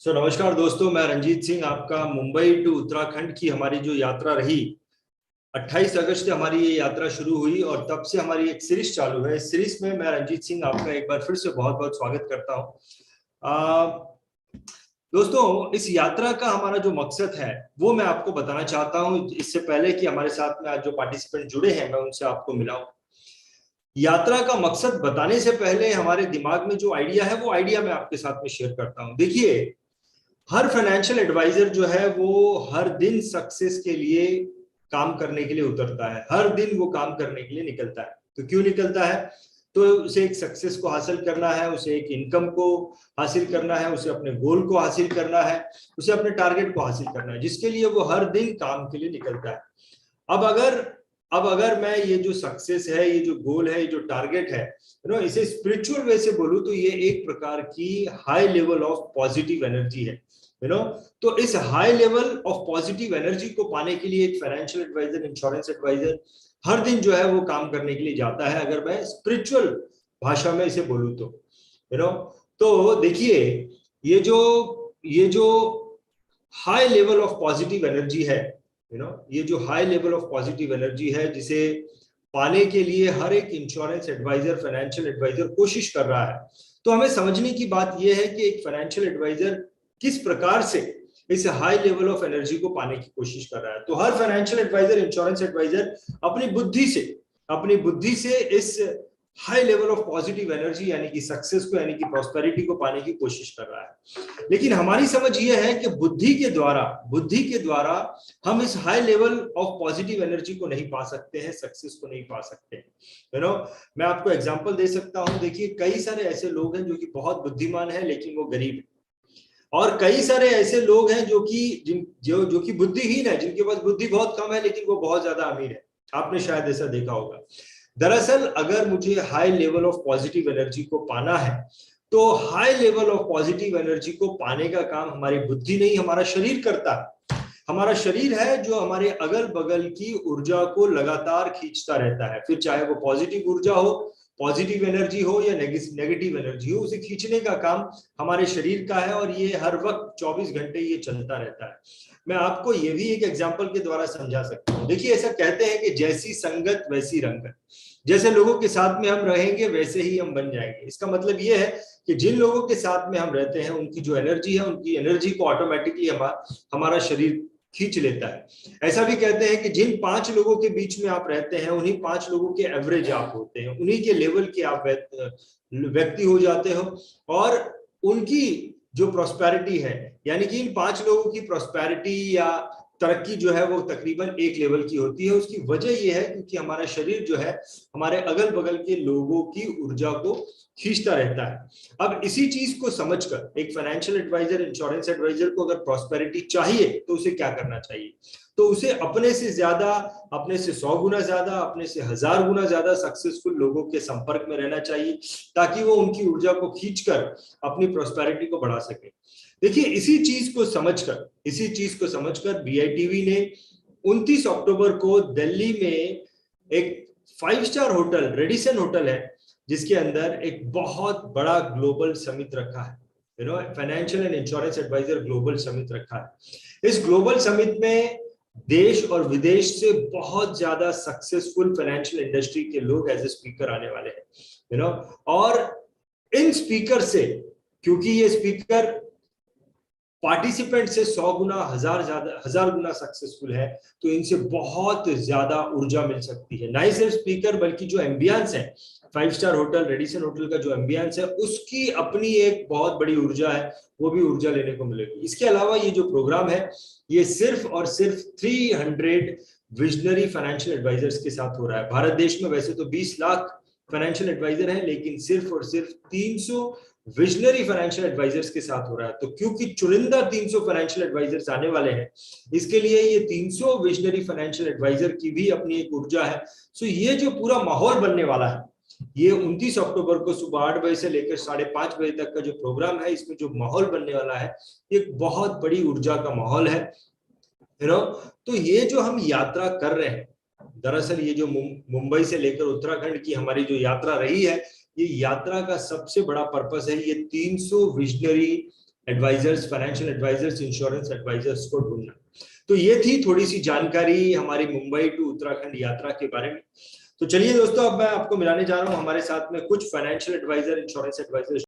नमस्कार दोस्तों, मैं रंजीत सिंह। आपका मुंबई टू उत्तराखंड की हमारी जो यात्रा रही, 28 अगस्त से हमारी ये यात्रा शुरू हुई और तब से हमारी एक सीरीज चालू है। इस सीरीज में मैं रंजीत सिंह आपका एक बार फिर से बहुत बहुत स्वागत करता हूँ। दोस्तों, इस यात्रा का हमारा जो मकसद है वो मैं आपको बताना चाहता हूँ। इससे पहले कि हमारे साथ में आज जो पार्टिसिपेंट जुड़े हैं मैं उनसे आपको मिलाऊं, यात्रा का मकसद बताने से पहले हमारे दिमाग में जो आइडिया है वो आइडिया मैं आपके साथ में शेयर करता हूँ। देखिए, हर फाइनेंशियल एडवाइजर जो है वो हर दिन सक्सेस के लिए काम करने के लिए उतरता है। हर दिन वो काम करने के लिए निकलता है। तो क्यों निकलता है? तो उसे एक सक्सेस को हासिल करना है, उसे एक इनकम को हासिल करना है, उसे अपने गोल को हासिल करना है, उसे अपने टारगेट को हासिल करना है, जिसके लिए वो हर दिन काम के लिए निकलता है। अब अगर अब अगर मैं ये जो सक्सेस है, ये जो गोल है, ये जो टारगेट है, इसे स्पिरिचुअल वे से बोलूं तो ये एक प्रकार की high level of positive energy है। यू नो तो इस high level of positive energy को पाने के लिए एक फाइनेंशियल एडवाइजर, इंश्योरेंस एडवाइजर हर दिन जो है वो काम करने के लिए जाता है, अगर मैं स्पिरिचुअल भाषा में इसे बोलूं तो। यू नो तो देखिए, ये जो high level of positive energy है, ये जो high level of positive energy है, जिसे पाने के लिए हर एक इंश्योरेंस एडवाइजर, फाइनेंशियल एडवाइजर कोशिश कर रहा है। तो हमें समझने की बात यह है कि एक फाइनेंशियल एडवाइजर किस प्रकार से इस हाई लेवल ऑफ एनर्जी को पाने की कोशिश कर रहा है। तो हर फाइनेंशियल एडवाइजर, इंश्योरेंस एडवाइजर अपनी बुद्धि से इस high level of positive energy यानी कि सक्सेस को, यानी कि प्रॉस्पेरिटी को पाने की कोशिश कर रहा है। लेकिन हमारी समझ यह है कि बुद्धि के द्वारा हम इस high level of positive energy को नहीं पा सकते हैं, सक्सेस को नहीं पा सकते हैं। मैं आपको एग्जांपल दे सकता हूं। देखिए, कई सारे ऐसे लोग हैं जो कि बहुत बुद्धिमान हैं लेकिन वो गरीब हैं, और कई सारे ऐसे लोग हैं जो कि जो कि बुद्धिहीन है, जिनके पास बुद्धि बहुत कम है लेकिन वो बहुत ज्यादा अमीर है। आपने शायद ऐसा देखा होगा। दरअसल अगर मुझे high level of positive energy को पाना है, तो high level of positive energy को पाने का काम हमारी बुद्धि नहीं, हमारा शरीर करता है। हमारा शरीर है जो हमारे अगल बगल की ऊर्जा को लगातार खींचता रहता है, फिर चाहे वो पॉजिटिव ऊर्जा हो, पॉजिटिव एनर्जी हो या नेगेटिव एनर्जी हो, उसे खींचने का काम हमारे शरीर का है, और ये हर वक्त 24 घंटे ये चलता रहता है। मैं आपको ये भी एक एग्जांपल के द्वारा समझा सकता हूँ। देखिए, ऐसा कहते हैं कि जैसी संगत वैसी रंगत, जैसे लोगों के साथ में हम रहेंगे वैसे ही हम बन जाएंगे। इसका मतलब ये है कि जिन लोगों के साथ में हम रहते हैं उनकी जो एनर्जी है, उनकी एनर्जी को ऑटोमेटिकली हमारा शरीर खींच लेता है। ऐसा भी कहते हैं कि जिन 5 लोगों के बीच में आप रहते हैं, उन्हीं 5 लोगों के एवरेज आप होते हैं, उन्हीं के लेवल के आप व्यक्ति हो जाते हो। और उनकी जो प्रॉस्पेरिटी है, यानी कि इन 5 लोगों की प्रॉस्पेरिटी या तरक्की जो है वो तकरीबन एक लेवल की होती है। उसकी वजह यह है क्योंकि हमारा शरीर जो है हमारे अगल बगल के लोगों की ऊर्जा को खींचता रहता है। अब इसी चीज को समझकर एक फाइनेंशियल एडवाइजर, इंश्योरेंस एडवाइजर को अगर प्रॉस्पेरिटी चाहिए तो उसे क्या करना चाहिए? तो उसे अपने से ज्यादा, अपने से 100 गुना ज्यादा, अपने से 1000 गुना ज्यादा सक्सेसफुल लोगों के संपर्क में रहना चाहिए, ताकि वो उनकी ऊर्जा को खींचकर अपनी प्रॉस्पेरिटी को बढ़ा सके। देखिए, इसी चीज को समझकर बीआईटीवी ने 29 अक्टूबर को दिल्ली में एक 5 स्टार होटल, रेडिसन होटल है, जिसके अंदर एक बहुत बड़ा ग्लोबल समिट रखा है। Financial and insurance advisor global summit रखा है। इस ग्लोबल समिट में देश और विदेश से बहुत ज्यादा सक्सेसफुल फाइनेंशियल इंडस्ट्री के लोग एज ए स्पीकर आने वाले हैं। और इन स्पीकर से, क्योंकि ये स्पीकर पार्टिसिपेंट से 100 गुना, 1000 गुना सक्सेसफुल है, तो इनसे बहुत ज्यादा ऊर्जा मिल सकती है। ना ही सिर्फ स्पीकर, बल्कि जो एम्बियंस है, 5 स्टार होटल, रेडिसन होटल का जो एम्बियंस है, उसकी अपनी एक बहुत बड़ी ऊर्जा है, वो भी ऊर्जा लेने को मिलेगी। इसके अलावा ये जो प्रोग्राम है, ये सिर्फ और सिर्फ 300 विजनरी फाइनेंशियल एडवाइजर्स के साथ हो रहा है। भारत देश में वैसे तो 20 लाख फाइनेंशियल एडवाइजर हैं, लेकिन सिर्फ और सिर्फ 300 विजनरी फाइनेंशियल एडवाइजर्स के साथ हो रहा है। तो क्योंकि चुनिंदा 300 फाइनेंशियल एडवाइजर्स आने वाले हैं, इसके लिए ये 300 विजनरी फाइनेंशियल एडवाइजर की भी अपनी एक ऊर्जा है। सो ये जो पूरा माहौल बनने वाला है, ये 29 अक्टूबर को सुबह 8 बजे से लेकर 5:30 बजे तक का जो प्रोग्राम है, इसमें जो माहौल बनने वाला है, एक बहुत बड़ी ऊर्जा का माहौल है। तो ये जो हम यात्रा कर रहे हैं, दरअसल ये जो मुंबई से लेकर उत्तराखंड की हमारी जो यात्रा रही है, ये यात्रा का सबसे बड़ा पर्पस है ये 300 visionary advisors, financial advisors, insurance advisors को ढूंढना। तो ये थी थोड़ी सी जानकारी हमारी मुंबई टू उत्तराखंड यात्रा के बारे में। तो चलिए दोस्तों, अब मैं आपको मिलाने जा रहा हूँ हमारे साथ में कुछ फाइनेंशियल एडवाइजर, इंश्योरेंस एडवाइजर